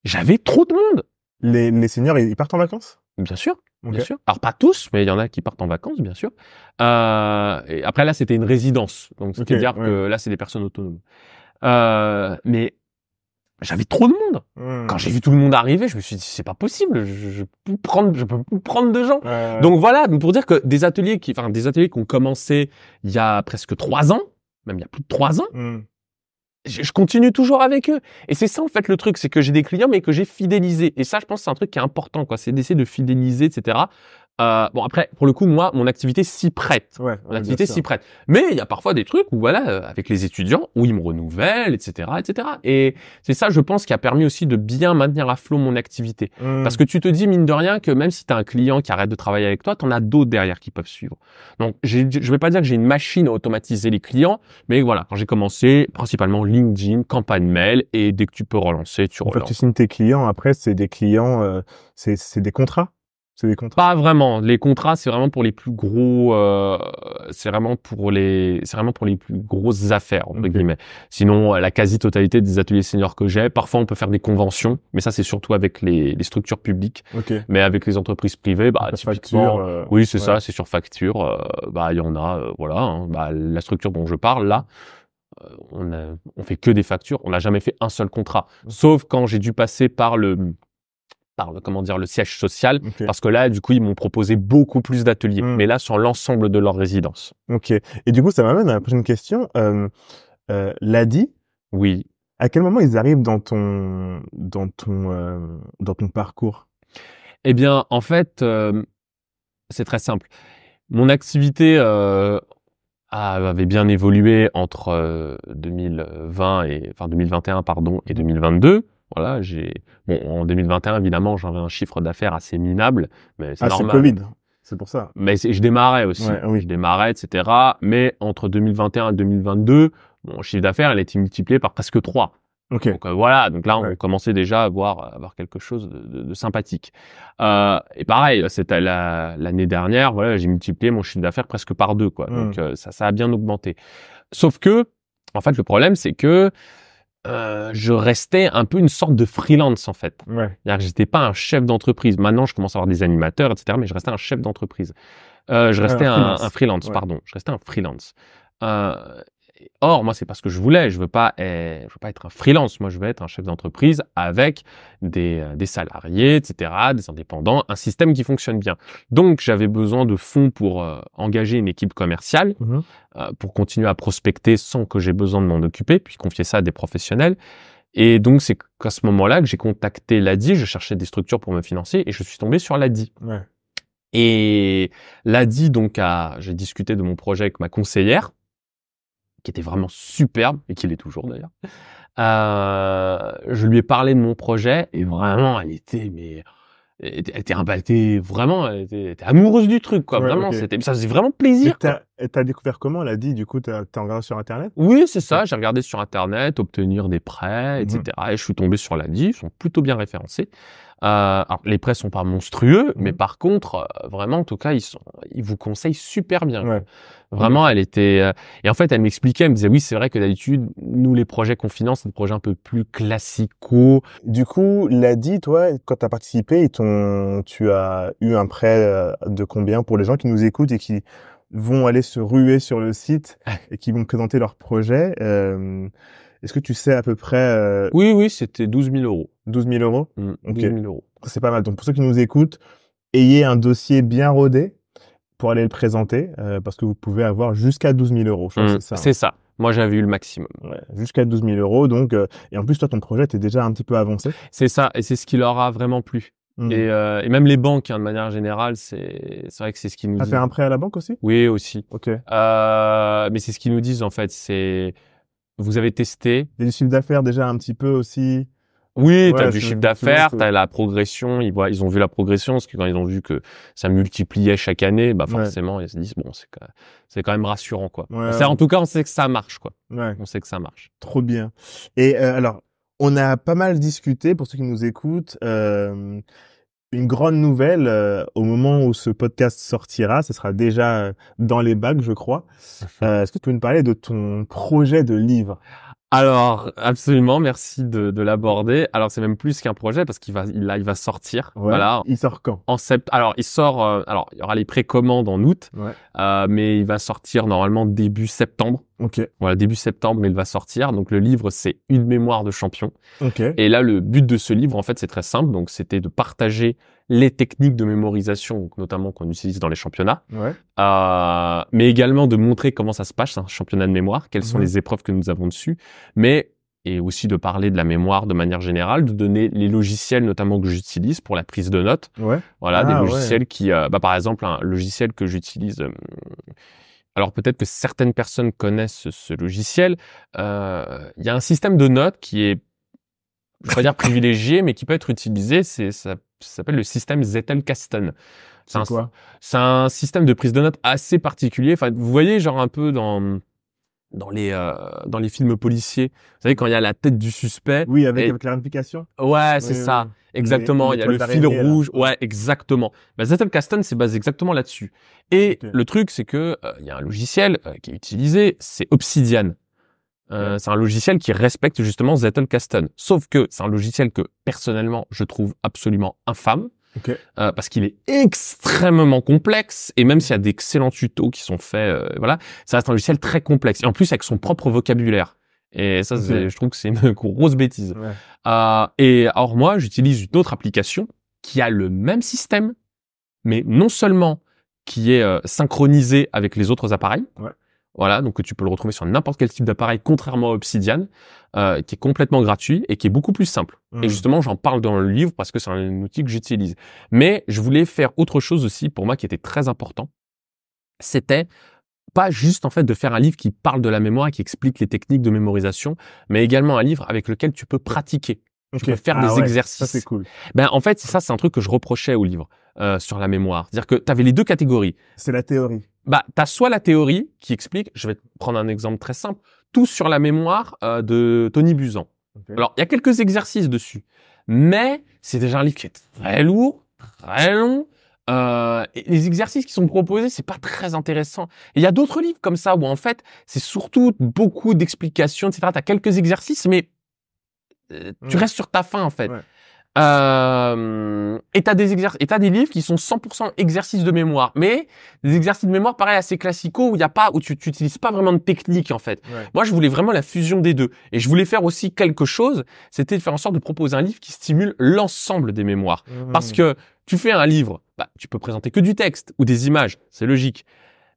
Speaker 2: J'avais trop de monde.
Speaker 1: Les seniors, ils partent en vacances?
Speaker 2: Bien sûr.
Speaker 1: Ok.
Speaker 2: Bien sûr. Alors pas tous, mais il y en a qui partent en vacances, bien sûr. Et après là, c'était une résidence, donc c'est-à-dire
Speaker 1: ouais.
Speaker 2: que là, c'est des personnes autonomes. Mais j'avais trop de monde. Quand j'ai vu tout le monde arriver, je me suis dit c'est pas possible, je peux plus prendre de gens. Donc voilà, donc pour dire que des ateliers qui ont commencé il y a presque 3 ans, même il y a plus de 3 ans, je continue toujours avec eux. Et c'est ça en fait le truc, c'est que j'ai des clients mais que j'ai fidélisés. Et ça, je pense que c'est un truc qui est important, quoi. C'est d'essayer de fidéliser, etc. Bon après, pour le coup, moi, mon activité s'y prête. Mon activité s'y prête. Mais il y a parfois des trucs où voilà, avec les étudiants, où ils me renouvellent, etc., etc. Et c'est ça, je pense, qui a permis aussi de bien maintenir à flot mon activité. Parce que tu te dis mine de rien que même si tu as un client qui arrête de travailler avec toi, t'en as d'autres derrière qui peuvent suivre. Donc je vais pas dire que j'ai une machine à automatiser les clients, mais voilà, quand j'ai commencé, principalement LinkedIn, campagne mail, et dès que tu peux relancer, tu relances.
Speaker 1: En fait, tu signes tes clients. Après, c'est des clients, c'est des contrats. C'est des contrats.
Speaker 2: Pas vraiment. Les contrats, c'est vraiment pour les plus gros. C'est vraiment pour les plus grosses affaires entre guillemets. Sinon, la quasi-totalité des ateliers seniors que j'ai, parfois on peut faire des conventions, mais ça c'est surtout avec les structures publiques. Mais avec les entreprises privées, bah typiquement,
Speaker 1: facture,
Speaker 2: oui c'est ça, c'est sur facture. Bah il y en a, voilà. Hein, bah la structure dont je parle là. On fait que des factures. On n'a jamais fait un seul contrat, sauf quand j'ai dû passer par le siège social, parce que là, du coup, ils m'ont proposé beaucoup plus d'ateliers, mais là, sur l'ensemble de leur résidence.
Speaker 1: Ok. Et du coup, ça m'amène à la prochaine question. L'ADI.
Speaker 2: Oui.
Speaker 1: À quel moment ils arrivent dans ton parcours?
Speaker 2: Eh bien, en fait, c'est très simple. Mon activité avait bien évolué entre 2021, pardon, et 2022. Voilà, en 2021, évidemment, j'avais un chiffre d'affaires assez minable, mais c'est normal.
Speaker 1: C'est le Covid, c'est pour ça.
Speaker 2: Mais je démarrais aussi. Je démarrais, etc. Mais entre 2021 et 2022, mon chiffre d'affaires, il a été multiplié par presque 3. Donc voilà, donc là, on commençait déjà à avoir quelque chose de sympathique. Et pareil, c'était l'année dernière, voilà, j'ai multiplié mon chiffre d'affaires presque par 2, quoi. Donc ça a bien augmenté. Sauf que, en fait, le problème, c'est que je restais un peu une sorte de freelance en fait. C'est-à-dire que j'étais pas un chef d'entreprise. Maintenant, je commence à avoir des animateurs, etc. Mais je restais un chef d'entreprise. Je restais un freelance, pardon. Je restais un freelance. Or, moi, c'est pas ce que je voulais. Je veux pas être un freelance. Moi, je veux être un chef d'entreprise avec des salariés, etc., des indépendants, un système qui fonctionne bien. Donc, j'avais besoin de fonds pour engager une équipe commerciale, pour continuer à prospecter sans que j'ai besoin de m'en occuper, puis confier ça à des professionnels. Et donc, c'est qu'à ce moment-là que j'ai contacté l'ADI. Je cherchais des structures pour me financer et je suis tombé sur l'ADI. Et l'ADI, donc, j'ai discuté de mon projet avec ma conseillère, qui était vraiment superbe, et qui l'est toujours d'ailleurs. Je lui ai parlé de mon projet, et vraiment, elle était amoureuse du truc, quoi. Vraiment, ça faisait vraiment plaisir.
Speaker 1: T'as découvert comment, l'ADI? Du coup, t'as regardé sur Internet?
Speaker 2: Oui, c'est ça. J'ai regardé sur Internet, obtenir des prêts, etc. Et je suis tombé sur l'ADI. Ils sont plutôt bien référencés. Alors, les prêts sont pas monstrueux, mais par contre, vraiment, en tout cas, ils vous conseillent super bien. Vraiment, elle était, et en fait, elle m'expliquait, elle me disait, oui, c'est vrai que d'habitude, nous, les projets qu'on finance, c'est des projets un peu plus classicaux.
Speaker 1: Du coup, l'ADI, toi, quand t'as participé, tu as eu un prêt de combien pour les gens qui nous écoutent et qui vont aller se ruer sur le site et qui vont présenter leur projet? Est-ce que tu sais à peu près?
Speaker 2: Oui, c'était 12 000 euros.
Speaker 1: 12 000 euros?
Speaker 2: 12 000 euros.
Speaker 1: C'est pas mal. Donc, pour ceux qui nous écoutent, ayez un dossier bien rodé pour aller le présenter, parce que vous pouvez avoir jusqu'à 12 000 euros. Je crois que c'est ça.
Speaker 2: C'est ça. Moi, j'avais eu le maximum.
Speaker 1: Jusqu'à 12 000 euros. Donc, et en plus, toi, ton projet était déjà un petit peu avancé.
Speaker 2: C'est ça. Et c'est ce qui leur a vraiment plu. Et même les banques, hein, de manière générale, c'est vrai que c'est ce qu'ils nous disent.
Speaker 1: T'as fait un prêt à la banque aussi?
Speaker 2: Oui, aussi.
Speaker 1: Mais
Speaker 2: c'est ce qu'ils nous disent, en fait. Vous avez testé.
Speaker 1: Il y a du chiffre d'affaires déjà un petit peu aussi.
Speaker 2: Oui, t'as du chiffre d'affaires, t'as la progression. Ils ont vu la progression, parce que quand ils ont vu que ça multipliait chaque année, bah forcément, ils se disent bon, c'est quand même rassurant, quoi. En tout cas, on sait que ça marche, quoi. On sait que ça marche.
Speaker 1: Trop bien. Et alors, on a pas mal discuté, pour ceux qui nous écoutent, une grande nouvelle au moment où ce podcast sortira, ce sera déjà dans les bacs, je crois. Est-ce que tu peux nous parler de ton projet de livre?
Speaker 2: Alors, absolument, merci de l'aborder. Alors, c'est même plus qu'un projet parce qu'il va sortir.
Speaker 1: Ouais.
Speaker 2: Voilà.
Speaker 1: Il sort quand?
Speaker 2: En septembre. Alors, il sort, alors, il y aura les précommandes en août.
Speaker 1: Ouais.
Speaker 2: Mais il va sortir normalement début septembre.
Speaker 1: Ok.
Speaker 2: Voilà, début septembre, mais il va sortir. Donc, le livre, c'est Une mémoire de champion.
Speaker 1: Ok.
Speaker 2: Et là, le but de ce livre, en fait, c'est très simple. Donc, c'était de partager les techniques de mémorisation, donc, notamment qu'on utilise dans les championnats.
Speaker 1: Ouais.
Speaker 2: Mais également de montrer comment ça se passe, un championnat de mémoire, quelles sont
Speaker 1: Mhm.
Speaker 2: les épreuves que nous avons dessus, et aussi de parler de la mémoire de manière générale, de donner les logiciels notamment que j'utilise pour la prise de notes.
Speaker 1: Ouais.
Speaker 2: Voilà, des
Speaker 1: Ah,
Speaker 2: logiciels qui, par exemple, un logiciel que j'utilise. Alors peut-être que certaines personnes connaissent ce logiciel. Il y a un système de notes qui est, je vais pas dire privilégié, mais qui peut être utilisé. Ça s'appelle le système Zettelkasten.
Speaker 1: C'est quoi?
Speaker 2: C'est un système de prise de notes assez particulier. Enfin, vous voyez, genre un peu dans les films policiers. Vous savez, quand il y a la tête du suspect.
Speaker 1: Oui, avec la ramification.
Speaker 2: Ouais, c'est ça.
Speaker 1: Oui.
Speaker 2: Exactement. Il y a le fil rouge. Ouais, exactement. Zettelkasten, c'est basé exactement là-dessus. Et le truc, c'est que, il y a un logiciel qui est utilisé, c'est Obsidian. C'est un logiciel qui respecte justement Zettelkasten. Sauf que c'est un logiciel que, personnellement, je trouve absolument infâme.
Speaker 1: Okay.
Speaker 2: Parce qu'il est extrêmement complexe, et même s'il y a d'excellents tutos qui sont faits, voilà, ça reste un logiciel très complexe, et en plus avec son propre vocabulaire. Et ça, je trouve que c'est une grosse bêtise. Ouais. Et alors moi, j'utilise une autre application qui a le même système, mais non seulement qui est synchronisé avec les autres appareils. Ouais. Voilà, donc tu peux le retrouver sur n'importe quel type d'appareil, contrairement à Obsidian, qui est complètement gratuit et qui est beaucoup plus simple. Et justement, j'en parle dans le livre parce que c'est un outil que j'utilise. Mais je voulais faire autre chose aussi, pour moi, qui était très important. C'était pas juste, en fait, de faire un livre qui parle de la mémoire, qui explique les techniques de mémorisation, mais également un livre avec lequel tu peux pratiquer. Tu peux faire des exercices. Ça,
Speaker 1: c'est cool.
Speaker 2: En fait, c'est un truc que je reprochais au livre, sur la mémoire. C'est-à-dire que tu avais les deux catégories.
Speaker 1: C'est la théorie.
Speaker 2: T'as soit la théorie qui explique, je vais te prendre un exemple très simple, tout sur la mémoire de Tony Buzan. Okay. Alors, il y a quelques exercices dessus, mais c'est déjà un livre qui est très lourd, très long. Et les exercices qui sont proposés, c'est pas très intéressant. Et il y a d'autres livres comme ça où en fait, c'est surtout beaucoup d'explications, etc. T'as quelques exercices, mais tu restes sur ta faim en fait. Ouais. Et t'as des livres qui sont 100% exercices de mémoire, mais des exercices de mémoire pareil assez classicaux où tu utilises pas vraiment de technique en fait. Ouais. Moi, je voulais vraiment la fusion des deux, et je voulais faire aussi quelque chose, c'était de faire en sorte de proposer un livre qui stimule l'ensemble des mémoires, parce que tu fais un livre, tu peux présenter que du texte ou des images, c'est logique,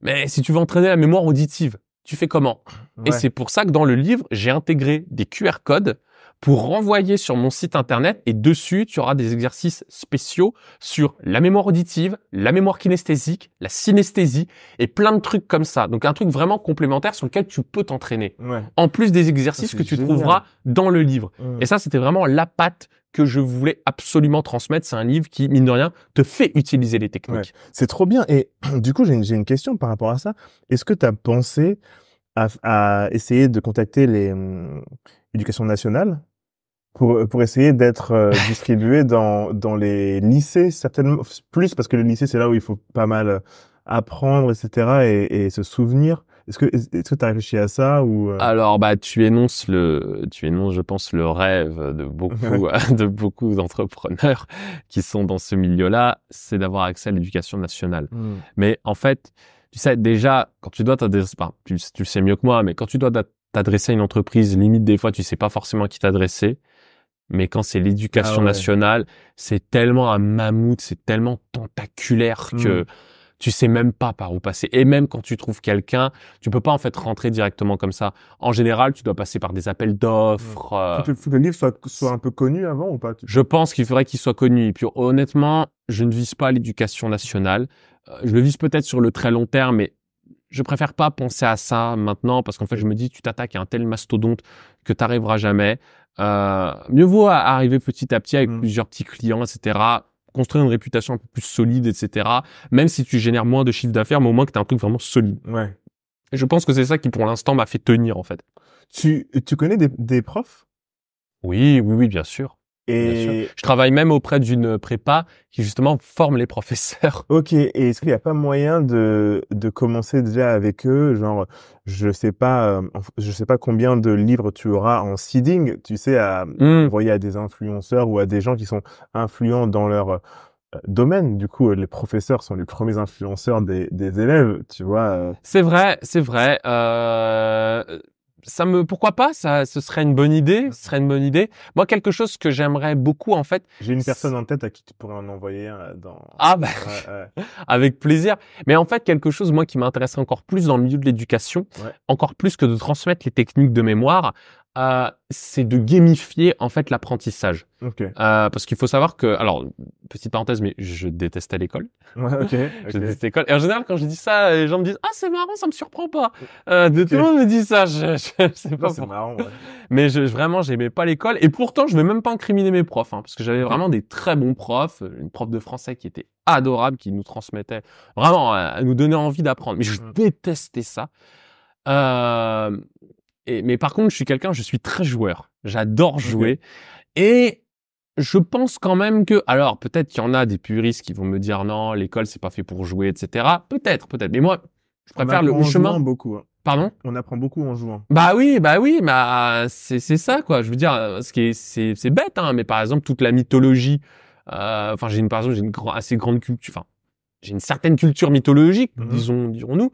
Speaker 2: mais si tu veux entraîner la mémoire auditive, tu fais comment? Ouais. Et c'est pour ça que dans le livre, j'ai intégré des QR codes pour renvoyer sur mon site internet, et dessus, tu auras des exercices spéciaux sur la mémoire auditive, la mémoire kinesthésique, la synesthésie et plein de trucs comme ça. Donc un truc vraiment complémentaire sur lequel tu peux t'entraîner. Ouais. En plus des exercices que tu trouveras dans le livre. Et ça, c'était vraiment la patte que je voulais absolument transmettre. C'est un livre qui, mine de rien, te fait utiliser les techniques.
Speaker 1: Ouais. C'est trop bien. Et du coup, j'ai une question par rapport à ça. Est-ce que tu as pensé à essayer de contacter l'éducation nationale pour essayer d'être distribué dans les lycées, certainement plus, parce que le lycée, c'est là où il faut pas mal apprendre, etc. et se souvenir. Est-ce que tu as réfléchi à ça ou
Speaker 2: Alors tu énonces je pense le rêve de beaucoup d'entrepreneurs qui sont dans ce milieu-là, c'est d'avoir accès à l'éducation nationale. Mais en fait, tu sais déjà quand tu dois t'adresser, tu sais mieux que moi, mais quand tu dois t'adresser à une entreprise, limite des fois tu sais pas forcément à qui t'adresser. Mais quand c'est l'éducation nationale, c'est tellement un mammouth, c'est tellement tentaculaire que tu sais même pas par où passer. Et même quand tu trouves quelqu'un, tu peux pas en fait rentrer directement comme ça. En général, tu dois passer par des appels d'offres.
Speaker 1: Faut que le livre soit un peu connu avant ou pas?
Speaker 2: Je pense qu'il faudrait qu'il soit connu. Et puis honnêtement, je ne vise pas l'éducation nationale. Je le vise peut-être sur le très long terme, mais je préfère pas penser à ça maintenant, parce qu'en fait, je me dis, tu t'attaques à un tel mastodonte que t'arriveras jamais. Mieux vaut arriver petit à petit avec plusieurs petits clients, etc. Construire une réputation un peu plus solide, etc. Même si tu génères moins de chiffre d'affaires, mais au moins que tu as un truc vraiment solide.
Speaker 1: Ouais.
Speaker 2: Et je pense que c'est ça qui, pour l'instant, m'a fait tenir, en fait.
Speaker 1: Tu connais des profs?
Speaker 2: Oui, bien sûr. Bien sûr.
Speaker 1: Et
Speaker 2: Je travaille même auprès d'une prépa qui justement forme les professeurs.
Speaker 1: ok, et est-ce qu'il n'y a pas moyen de commencer déjà avec eux, genre, je sais pas combien de livres tu auras en seeding, tu sais, à
Speaker 2: Hmm.
Speaker 1: envoyer à des influenceurs ou à des gens qui sont influents dans leur domaine. Du coup, les professeurs sont les premiers influenceurs des élèves, tu vois.
Speaker 2: C'est vrai, c'est vrai. Pourquoi pas? Ce serait une bonne idée. Ce serait une bonne idée. Moi, quelque chose que j'aimerais beaucoup, en fait.
Speaker 1: J'ai une personne en tête à qui tu pourrais en envoyer un dans.
Speaker 2: Ah, bah,
Speaker 1: Ouais, ouais,
Speaker 2: avec plaisir. Mais en fait, quelque chose, moi, qui m'intéresserait encore plus dans le milieu de l'éducation,
Speaker 1: ouais.
Speaker 2: encore plus que de transmettre les techniques de mémoire, c'est de gamifier, en fait, l'apprentissage.
Speaker 1: Ok.
Speaker 2: Parce qu'il faut savoir que, alors, petite parenthèse, mais je détestais l'école.
Speaker 1: Ouais, ok,
Speaker 2: Je
Speaker 1: ok.
Speaker 2: détestais l'école. Et en général, quand je dis ça, les gens me disent, ah, c'est marrant, ça me surprend pas. Tout le monde me dit ça, je sais
Speaker 1: Non,
Speaker 2: pas
Speaker 1: c'est
Speaker 2: pourquoi.
Speaker 1: marrant, ouais.
Speaker 2: Mais vraiment, j'aimais pas l'école. Et pourtant, je vais même pas incriminer mes profs, hein, parce que j'avais
Speaker 1: Ok.
Speaker 2: vraiment des très bons profs. Une prof de français qui était adorable, qui nous transmettait vraiment, elle nous donnait envie d'apprendre. Mais je
Speaker 1: Mm.
Speaker 2: détestais ça. Euh, mais par contre, je suis très joueur. J'adore
Speaker 1: Ok.
Speaker 2: jouer. Et je pense quand même que, alors peut-être qu'il y en a des puristes qui vont me dire non, l'école c'est pas fait pour jouer, etc. Peut-être. Mais moi, je
Speaker 1: On
Speaker 2: préfère
Speaker 1: apprend
Speaker 2: le
Speaker 1: en jouant
Speaker 2: chemin.
Speaker 1: beaucoup, hein.
Speaker 2: Pardon?
Speaker 1: On apprend beaucoup en jouant.
Speaker 2: Bah oui, c'est ça quoi. Je veux dire, c'est bête, hein. Mais par exemple toute la mythologie, enfin par exemple j'ai une assez grande culture, enfin j'ai une certaine culture mythologique,
Speaker 1: Mhm.
Speaker 2: dirons-nous.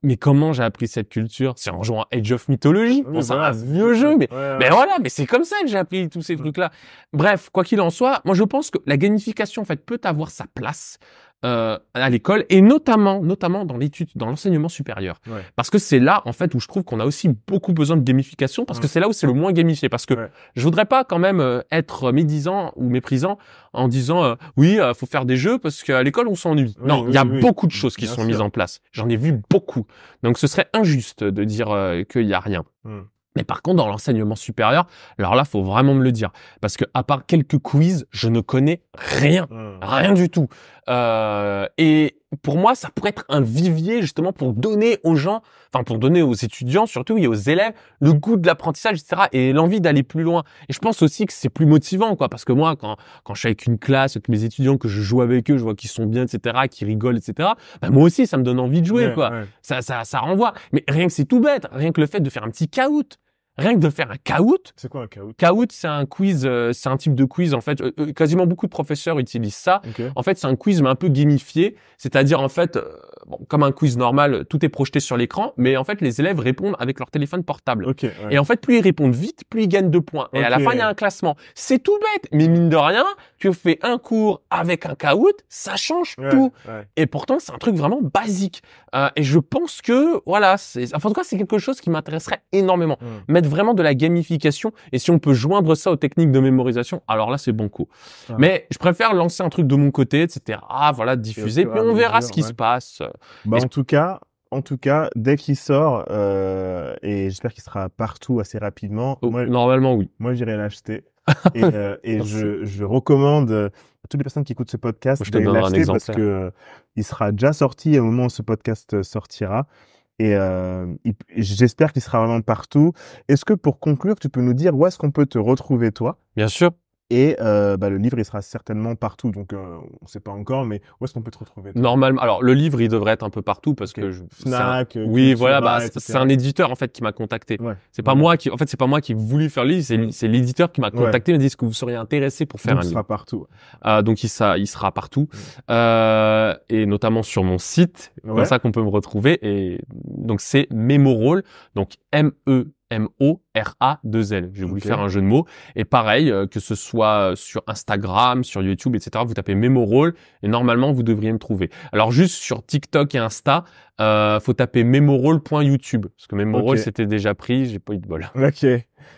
Speaker 2: Mais comment j'ai appris cette culture? C'est en jouant à Age of Mythology.
Speaker 1: Oui,
Speaker 2: Bon, c'est
Speaker 1: voilà,
Speaker 2: un
Speaker 1: c'est
Speaker 2: vieux
Speaker 1: ça.
Speaker 2: jeu,
Speaker 1: Ouais,
Speaker 2: mais
Speaker 1: ouais.
Speaker 2: voilà, mais c'est comme ça que j'ai appris tous ces
Speaker 1: Mm.
Speaker 2: trucs-là. Bref, quoi qu'il en soit, moi je pense que la gamification en fait peut avoir sa place à l'école et notamment dans l'étude, dans l'enseignement supérieur.
Speaker 1: Ouais.
Speaker 2: Parce que c'est là en fait où je trouve qu'on a aussi beaucoup besoin de gamification parce que
Speaker 1: Mm.
Speaker 2: c'est là où c'est le moins gamifié. Parce que
Speaker 1: Ouais.
Speaker 2: je voudrais pas quand même être médisant ou méprisant en disant oui, faut faire des jeux parce qu'à l'école on s'ennuie.
Speaker 1: Oui,
Speaker 2: Non, il y
Speaker 1: oui,
Speaker 2: a
Speaker 1: oui.
Speaker 2: beaucoup de choses qui
Speaker 1: Bien
Speaker 2: sont mises
Speaker 1: sûr.
Speaker 2: en place. J'en ai vu beaucoup. Donc ce serait injuste de dire qu'il y a rien.
Speaker 1: Mm.
Speaker 2: Mais par contre, dans l'enseignement supérieur, alors là, faut vraiment me le dire. Parce que à part quelques quiz, je ne connais rien.
Speaker 1: Mm.
Speaker 2: Rien du tout. Et pour moi, ça pourrait être un vivier justement pour donner aux gens, enfin pour donner aux étudiants surtout et aux élèves le goût de l'apprentissage, etc. et l'envie d'aller plus loin. Et je pense aussi que c'est plus motivant, quoi. Parce que moi, quand je suis avec une classe, avec mes étudiants, que je joue avec eux, je vois qu'ils sont bien, etc., qu'ils rigolent, etc. Ben moi aussi, ça me donne envie de jouer,
Speaker 1: Ouais,
Speaker 2: quoi.
Speaker 1: ouais.
Speaker 2: Ça renvoie. Mais rien que c'est tout bête, rien que le fait de faire un petit caout. Rien que de faire un caout.
Speaker 1: C'est quoi un caout?
Speaker 2: Caout, c'est un quiz, c'est un type de quiz en fait. Quasiment beaucoup de professeurs utilisent ça.
Speaker 1: Ok.
Speaker 2: En fait, c'est un quiz mais un peu gamifié, c'est-à-dire en fait, bon, comme un quiz normal, tout est projeté sur l'écran, mais en fait, les élèves répondent avec leur téléphone portable.
Speaker 1: Ok, ouais.
Speaker 2: Et en fait, plus ils répondent vite, plus ils gagnent de points. Et à la
Speaker 1: Ok.
Speaker 2: fin, il y a un classement. C'est tout bête, mais mine de rien, tu fais un cours avec un caout, ça change
Speaker 1: Ouais,
Speaker 2: tout.
Speaker 1: ouais.
Speaker 2: Et pourtant, c'est un truc vraiment basique. Et je pense que, voilà, enfin, en tout cas, c'est quelque chose qui m'intéresserait énormément.
Speaker 1: Mm.
Speaker 2: Mettre vraiment de la gamification, et si on peut joindre ça aux techniques de mémorisation, alors là, c'est banco.
Speaker 1: Ah.
Speaker 2: Mais je préfère lancer un truc de mon côté, etc. Voilà,
Speaker 1: Et au
Speaker 2: diffuser,
Speaker 1: fur et
Speaker 2: puis
Speaker 1: à
Speaker 2: on verra
Speaker 1: mesure,
Speaker 2: ce qui
Speaker 1: ouais.
Speaker 2: se passe.
Speaker 1: Bah,
Speaker 2: Et-
Speaker 1: en tout cas, dès qu'il sort, et j'espère qu'il sera partout assez rapidement,
Speaker 2: oh, normalement, oui.
Speaker 1: moi, j'irai l'acheter. Et
Speaker 2: Merci.
Speaker 1: je recommande à toutes les personnes qui écoutent ce podcast
Speaker 2: Je te
Speaker 1: d'aller
Speaker 2: donnerai un
Speaker 1: l'acheter parce
Speaker 2: exemplaire.
Speaker 1: que il sera déjà sorti au moment où ce podcast sortira. Et j'espère qu'il sera vraiment partout. Est-ce que pour conclure, tu peux nous dire où est-ce qu'on peut te retrouver toi?
Speaker 2: Bien sûr.
Speaker 1: Et bah, le livre, il sera certainement partout. Donc, on ne sait pas encore, mais où est-ce qu'on peut te retrouver toi?
Speaker 2: Normalement, alors le livre, il devrait être un peu partout parce
Speaker 1: Ok.
Speaker 2: que
Speaker 1: Fnac,
Speaker 2: oui, voilà,
Speaker 1: Cultura,
Speaker 2: c'est
Speaker 1: etc.
Speaker 2: un éditeur en fait qui m'a contacté.
Speaker 1: Ouais.
Speaker 2: C'est pas
Speaker 1: Ouais.
Speaker 2: moi qui, en fait, c'est pas moi qui ai voulu faire le livre, c'est l'éditeur qui m'a
Speaker 1: Ouais.
Speaker 2: contacté, il m'a dit est-ce que vous seriez intéressé pour faire
Speaker 1: Donc,
Speaker 2: un
Speaker 1: ce
Speaker 2: livre.
Speaker 1: sera partout.
Speaker 2: Donc il sera partout,
Speaker 1: Mm.
Speaker 2: et notamment sur mon site,
Speaker 1: Ouais.
Speaker 2: comme ça qu'on peut me retrouver. Et donc c'est Memorole, donc MEMORA2L. J'ai voulu
Speaker 1: Ok.
Speaker 2: faire un jeu de mots. Et pareil, que ce soit sur Instagram, sur YouTube, etc. Vous tapez Memorole et normalement vous devriez me trouver. Alors juste sur TikTok et Insta, faut taper memorole.youtube parce que Memorole
Speaker 1: Ok.
Speaker 2: c'était déjà pris, j'ai pas eu de bol.
Speaker 1: Ok,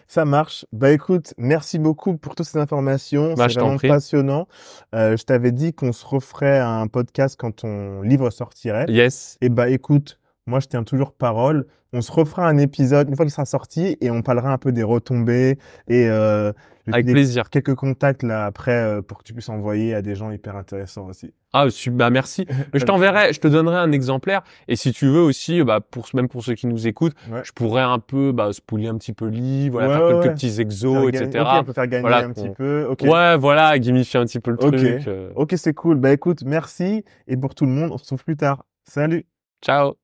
Speaker 1: ça marche. Bah écoute, merci beaucoup pour toutes ces informations.
Speaker 2: Bah
Speaker 1: C'est
Speaker 2: je t'en
Speaker 1: vraiment
Speaker 2: prie.
Speaker 1: passionnant. Je t'avais dit qu'on se referait un podcast quand ton livre sortirait.
Speaker 2: Yes.
Speaker 1: Et bah écoute, Moi, je tiens toujours parole. On se refera un épisode une fois qu'il sera sorti et on parlera un peu des retombées et je vais te
Speaker 2: Avec
Speaker 1: filer
Speaker 2: plaisir.
Speaker 1: quelques contacts là après pour que tu puisses envoyer à des gens hyper intéressants aussi.
Speaker 2: Ah, bah merci. Mais je t'enverrai, je te donnerai un exemplaire. Et si tu veux aussi, même pour ceux qui nous écoutent,
Speaker 1: Ouais.
Speaker 2: je pourrais un peu, spoiler un petit peu le livre, voilà,
Speaker 1: Ouais,
Speaker 2: faire
Speaker 1: ouais,
Speaker 2: quelques
Speaker 1: ouais.
Speaker 2: petits
Speaker 1: Faire
Speaker 2: exos,
Speaker 1: gagner-
Speaker 2: etc.
Speaker 1: Ok, on peut faire gagner
Speaker 2: Voilà,
Speaker 1: un petit peu. Ok.
Speaker 2: ouais, voilà, gamifier un petit peu le
Speaker 1: Ok.
Speaker 2: truc.
Speaker 1: Ok, c'est cool. Bah écoute, merci. Et pour tout le monde, on se retrouve plus tard. Salut.
Speaker 2: Ciao.